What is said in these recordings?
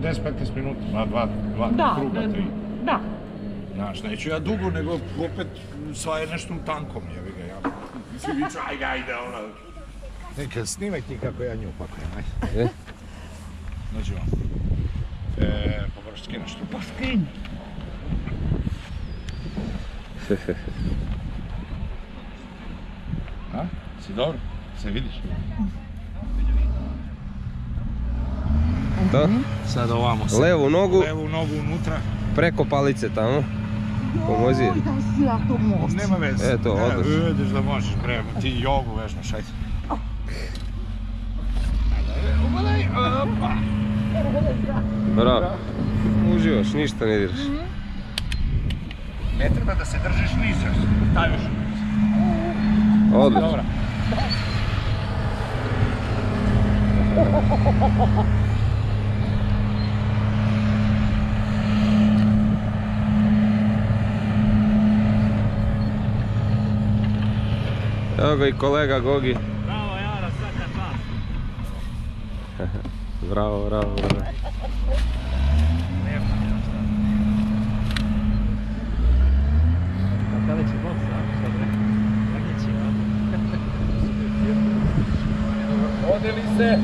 10-15 minuta, na dva kruga, 3. Da. Znaš, neću ja dugo, nego opet sva nešto tankom, jevi ga, ja. Svi viču, ajde, ona. Neka, snimaj ti kako ja nju pakujem, ajde. Dođi vam. Pa moraš skineš tu. Pa skini. A? Si dobro? Se vidiš? To? Sad ovamo se. Levu nogu unutra. preko palice tamo. Pomozi. Joj, da si ja to moći. Nema veze. E, to, odlično. Vidiš da možeš, bre, ti jogu vežbaš, ajde. Upadaj, opa. Bravo. Uživaš, ništa ne diraš. Ne treba da se držiš niže, staviš. Odlično. Dobro. Evo ga i kolega Gogi. Bravo Jara, svaka čast. Bravo. Kada će box, a? Što bre? Kako će, a? Odeli se!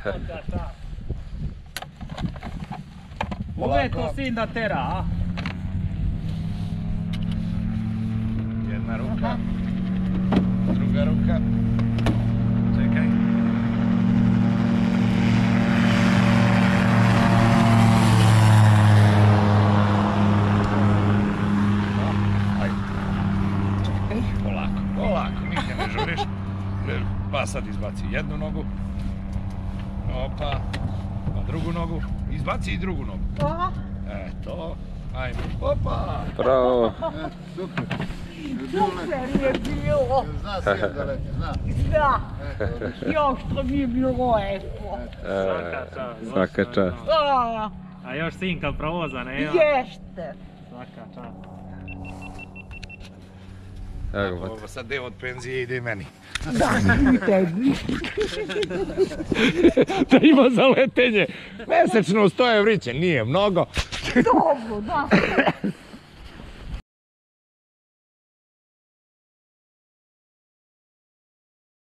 Svaka čast. Ovo je to sin da tera, a? Jedna ruka, druga ruka. Čekaj. Ajde. Čekaj, polako, nikad ne žuriš. Pa sad izbaci jednu nogu. Opa, pa drugu nogu. Izbaci i drugu nogu. Eto, ajmo. Opa! Bravo. Super. Super je bilo. Zna svijet da leti, zna. Da. Još što mi je bilo lepo. Svaka čast. Svaka čast. A još sinka provoza, ne? Jeste. Svaka čast. Evo ga, Ovo sad deo od penzije ide meni. Da, i tebi. Da ima za letenje. Mesečno 100 evriće, nije mnogo. Dobro, da.